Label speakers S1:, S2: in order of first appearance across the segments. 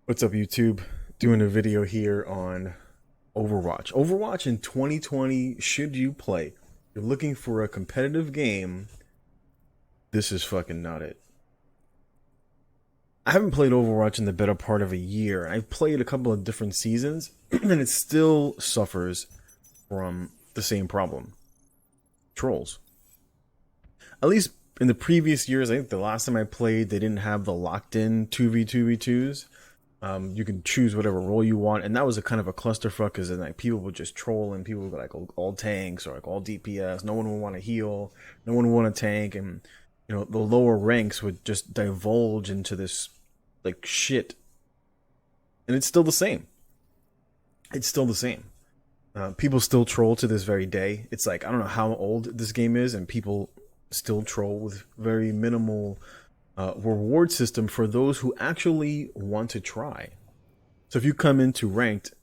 S1: What's up, YouTube? Doing a video here on Overwatch. Overwatch in 2020, should you play? You're looking for a competitive game. This is fucking not it. I haven't played Overwatch in the better part of a year. I've played a couple of different seasons, and it still suffers from the same problem. Trolls. At least in the previous years, I think the last time I played, they didn't have the locked-in 2v2v2s. You can choose whatever role you want, and that was a kind of a clusterfuck because then like people would just troll and people would go like all tanks or like all DPS. No one would want to heal, no one would want to tank, and the lower ranks would just divulge into this like shit. And it's still the same. It's still the same. People still troll to this very day. It's like I don't know how old this game is, and people still troll with very minimal reward system for those who actually want to try. So if you come into ranked,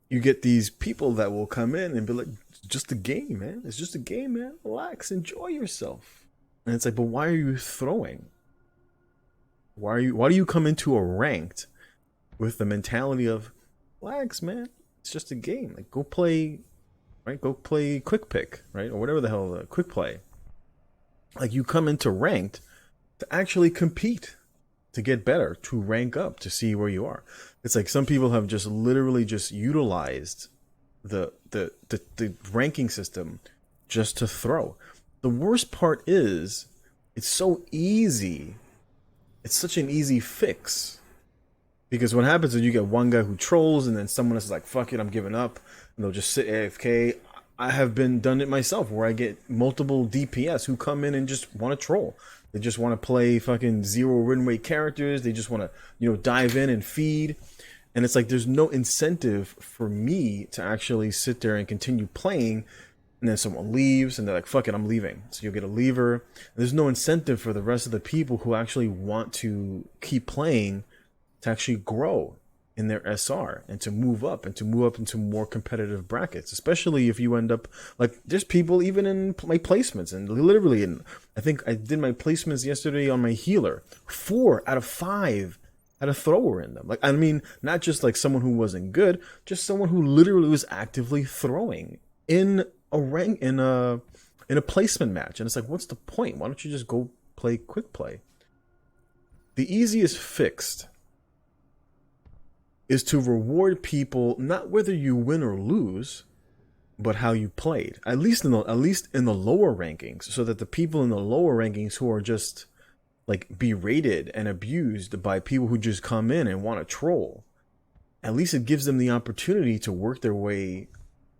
S1: you get these people that will come in and be like, "It's just a game, man. It's just a game, man. Relax, enjoy yourself." And it's like, but why are you throwing? Why do you come into a ranked with the mentality of, relax, man. It's just a game. Like go play, right? Go play quick pick, right? Or whatever the hell quick play. Like you come into ranked to actually compete, to get better, to rank up, to see where you are. It's like some people have just literally just utilized the ranking system just to throw. The worst part is it's so easy. It's such an easy fix. Because what happens is you get one guy who trolls and then someone else is like, fuck it, I'm giving up. And they'll just sit AFK. I have done it myself where I get multiple DPS who come in and just want to troll. They just want to play fucking zero win rate characters. They just want to, dive in and feed. And it's like there's no incentive for me to actually sit there and continue playing. And then someone leaves and they're like, fuck it, I'm leaving. So you'll get a leaver. There's no incentive for the rest of the people who actually want to keep playing to actually grow in their SR and to move up into more competitive brackets, especially if you end up like there's people even in my placements and literally I think I did my placements yesterday on my healer. 4 out of 5 had a thrower in them. Like, I mean, not just like someone who wasn't good, just someone who literally was actively throwing in a rank in a placement match. And it's like, what's the point? Why don't you just go play quick play? The easiest fix is to reward people not whether you win or lose, but how you played. At least in the lower rankings, so that the people in the lower rankings who are just like berated and abused by people who just come in and want to troll, at least it gives them the opportunity to work their way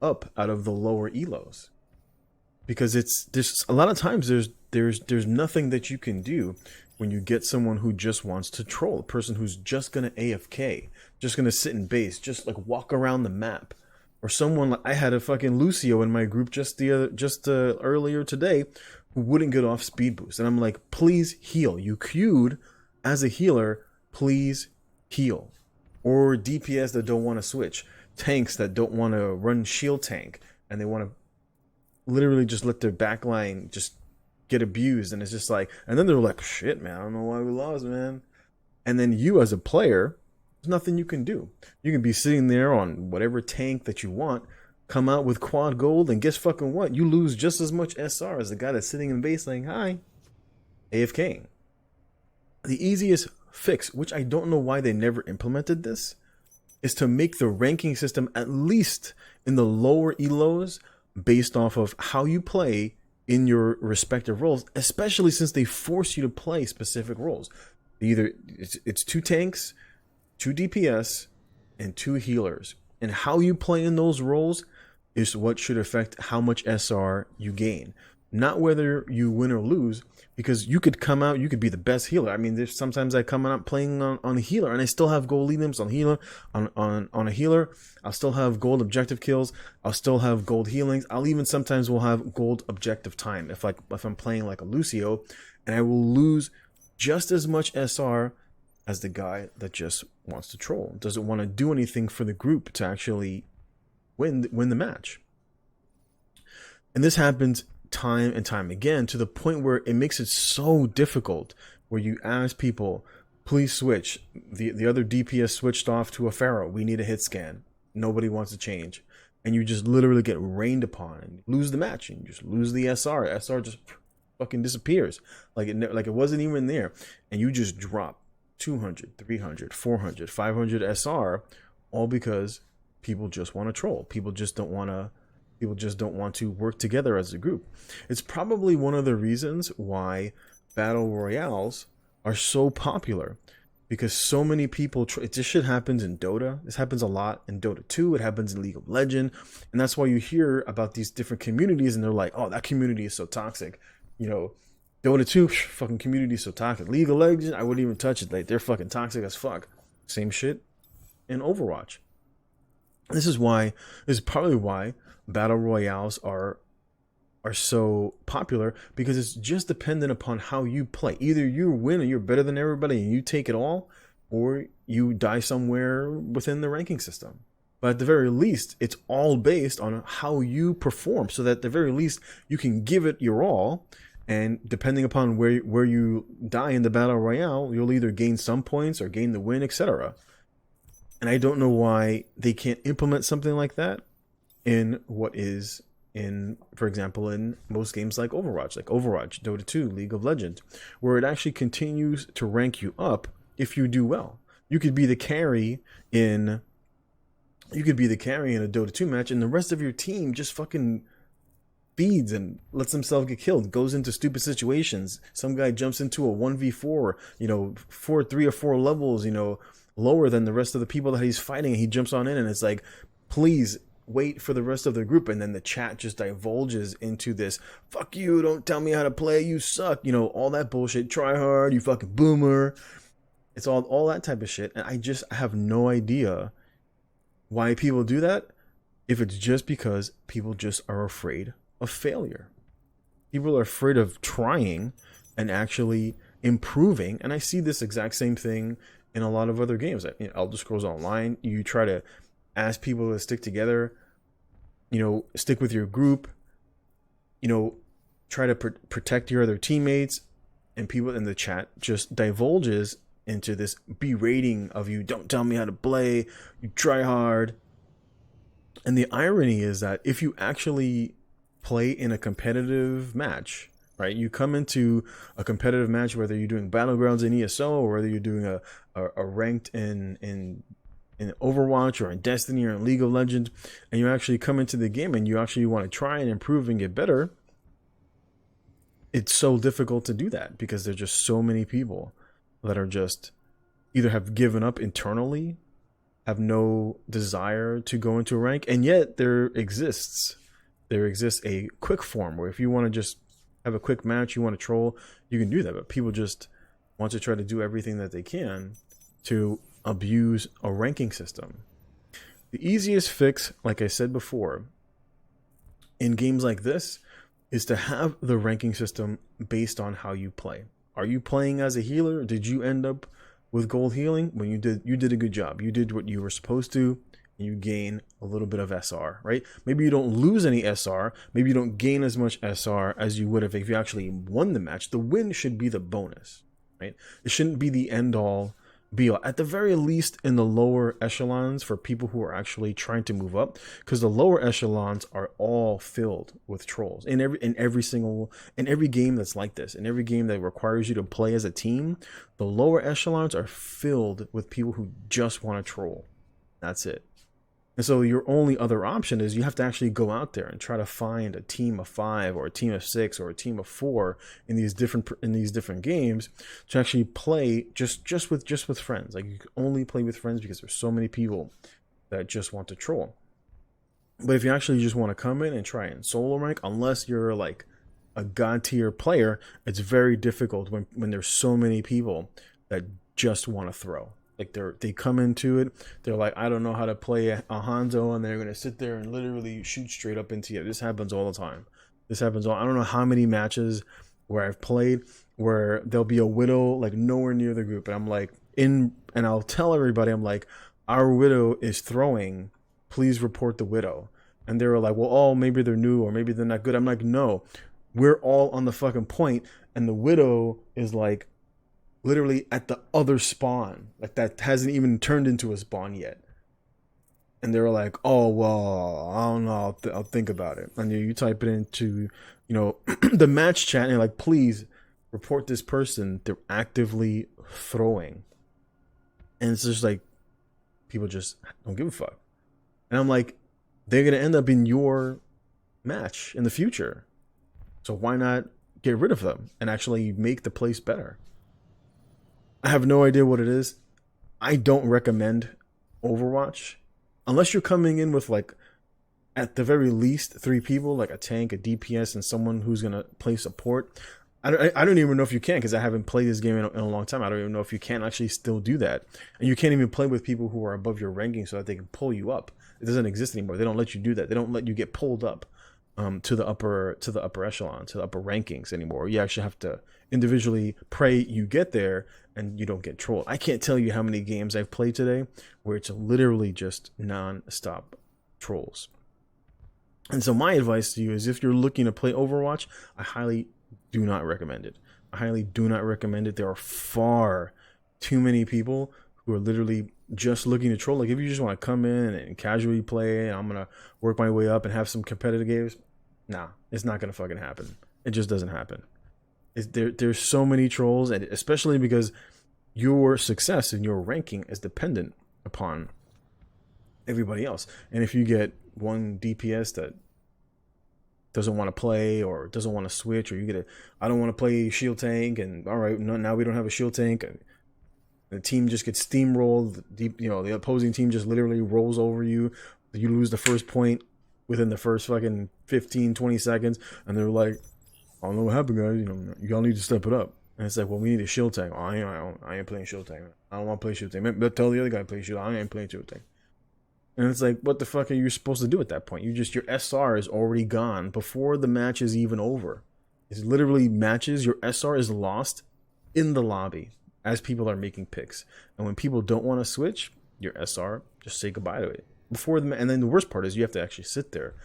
S1: up out of the lower elos. Because there's a lot of times there's nothing that you can do when you get someone who just wants to troll, a person who's just gonna AFK, just gonna sit in base, just like walk around the map, or someone like I had a fucking Lucio in my group just earlier today who wouldn't get off speed boost, and I'm like, please heal. You queued as a healer, please heal. Or DPS that don't want to switch, tanks that don't want to run shield tank, and they want to literally just let their backline just get abused, and it's just like, and then they're like, shit, man, I don't know why we lost, man. And then you as a player, there's nothing you can do. You can be sitting there on whatever tank that you want, come out with quad gold, and guess fucking what? You lose just as much SR as the guy that's sitting in base saying, hi, AFKing. The easiest fix, which I don't know why they never implemented this, is to make the ranking system, at least in the lower elos, based off of how you play in your respective roles, especially since they force you to play specific roles. Either it's 2 tanks, 2 DPS, and 2 healers. And how you play in those roles is what should affect how much SR you gain. Not whether you win or lose, because you could come out, you could be the best healer. I mean, there's sometimes I come out playing on a healer and I still have gold items on healer, on a healer. I'll still have gold objective kills. I'll still have gold healings. I'll even sometimes will have gold objective time if I'm playing like a Lucio, and I will lose just as much SR as the guy that just wants to troll, doesn't want to do anything for the group to actually win the match. And this happens time and time again, to the point where it makes it so difficult, where you ask people, Please switch. The other DPS switched off to a Pharaoh. We need a hit scan. Nobody wants to change. And you just literally get rained upon and lose the match. And you just lose the SR. SR just fucking disappears. Like it wasn't even there. And you just drop 200, 300, 400, 500 SR, all because people just want to troll. People just don't want to work together as a group. It's probably one of the reasons why battle royales are so popular, because so many people this shit happens in Dota. This happens a lot in Dota 2. It happens in League of Legends, and that's why you hear about these different communities and they're like, oh, that community is so toxic. You know, Dota 2 fucking community is so toxic. League of Legends, I wouldn't even touch it. Like, they're fucking toxic as fuck. Same shit in Overwatch. This is probably why battle royales are so popular, because it's just dependent upon how you play. Either you win and you're better than everybody and you take it all, or you die somewhere within the ranking system. But at the very least, it's all based on how you perform, so that at the very least you can give it your all, and depending upon where you die in the battle royale, you'll either gain some points or gain the win, etc. And I don't know why they can't implement something like that in what is in, for example, in most games like Overwatch, Dota 2, League of Legends, where it actually continues to rank you up if you do well. You could be the carry in a Dota 2 match, and the rest of your team just fucking feeds and lets himself get killed, goes into stupid situations. Some guy jumps into a 1v4, 3 or 4 levels, lower than the rest of the people that he's fighting, and he jumps on in, and it's like, please wait for the rest of the group. And then the chat just divulges into this, fuck you, don't tell me how to play, you suck, all that bullshit, try hard, you fucking boomer. It's all that type of shit. And I have no idea why people do that, if it's just because people just are afraid of failure. People are afraid of trying and actually improving. And I see this exact same thing in a lot of other games. Elder Scrolls Online, you try to ask people to stick together, stick with your group, try to protect your other teammates, and people in the chat just divulges into this berating of you, don't tell me how to play, you try hard. And the irony is that if you actually play in a competitive match, right, you come into a competitive match, whether you're doing Battlegrounds in ESO or whether you're doing a ranked in Overwatch or in Destiny or in League of Legends, and you actually come into the game and you actually want to try and improve and get better, it's so difficult to do that because there's just so many people that are just either have given up internally, have no desire to go into a rank, and yet there exists a quick form where if you want to just have a quick match, you want to troll, you can do that. But people just want to try to do everything that they can to abuse a ranking system. The easiest fix, like I said before, in games like this is to have the ranking system based on how you play. Are you playing as a healer? Did you end up with gold healing? When you did a good job. You did what you were supposed to, and you gain a little bit of SR, right? Maybe you don't lose any SR. Maybe you don't gain as much SR as you would have if you actually won the match. The win should be the bonus, right? It shouldn't be the end all be all. At the very least in the lower echelons for people who are actually trying to move up, because the lower echelons are all filled with trolls. In every game that's like this, in every game that requires you to play as a team, the lower echelons are filled with people who just want to troll. That's it. And so your only other option is you have to actually go out there and try to find a team of 5 or a team of 6 or a team of 4 in these different games to actually play just with friends. Like, you can only play with friends because there's so many people that just want to troll. But if you actually just want to come in and try and solo rank, unless you're like a god tier player, it's very difficult when there's so many people that just want to throw. Like, they come into it, they're like, I don't know how to play a Hanzo, and they're gonna sit there and literally shoot straight up into you. This happens all the time. I don't know how many matches where I've played where there'll be a Widow like nowhere near the group, and I'm like, and I'll tell everybody, I'm like, our Widow is throwing, please report the Widow. And they were like, well, oh, maybe they're new or maybe they're not good. I'm like, no, we're all on the fucking point, and the Widow is like literally at the other spawn, like that hasn't even turned into a spawn yet. And they were like, "Oh well, I don't know. I'll think about it." And you type it into, the match chat, and you're like, "Please report this person. They're actively throwing." And it's just like people just don't give a fuck. And I'm like, they're gonna end up in your match in the future. So why not get rid of them and actually make the place better? I have no idea what it is. I don't recommend Overwatch unless you're coming in with, like, at the very least 3 people, like a tank, a DPS, and someone who's gonna play support. I don't even know if you can, because I haven't played this game in a long time. I don't even know if you can actually still do that. And you can't even play with people who are above your ranking so that they can pull you up. It doesn't exist anymore. They don't let you do that. They don't let you get pulled up to the upper echelon, to the upper rankings anymore. You actually have to individually pray you get there and you don't get trolled. I can't tell you how many games I've played today where it's literally just non-stop trolls. And so my advice to you is, if you're looking to play Overwatch, I highly do not recommend it. I highly do not recommend it. There are far too many people who are literally just looking to troll. Like, if you just want to come in and casually play, and I'm going to work my way up and have some competitive games, nah, it's not going to fucking happen. It just doesn't happen. There's so many trolls, and especially because your success and your ranking is dependent upon everybody else. And if you get one DPS that doesn't want to play or doesn't want to switch, or you get I don't want to play shield tank, and all right, no, now we don't have a shield tank, and the team just gets steamrolled. The opposing team just literally rolls over you. You lose the first point within the first fucking 15-20 seconds, and they're like, "I don't know what happened, guys. Y'all need to step it up." And it's like, "Well, we need a shield tank." "Oh, I ain't playing shield tank. I don't want to play shield tank." But tell the other guy to play shield. I ain't playing shield tank. And it's like, what the fuck are you supposed to do at that point? Your SR is already gone before the match is even over. It's literally matches. Your SR is lost in the lobby as people are making picks. And when people don't want to switch, your SR, just say goodbye to it. And then the worst part is you have to actually sit there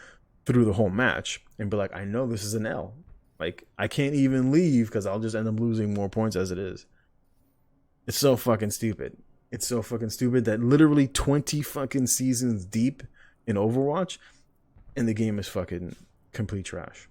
S1: through the whole match and be like, I know this is an L. Like, I can't even leave because I'll just end up losing more points as it is. It's so fucking stupid. It's so fucking stupid that literally 20 fucking seasons deep in Overwatch, and the game is fucking complete trash.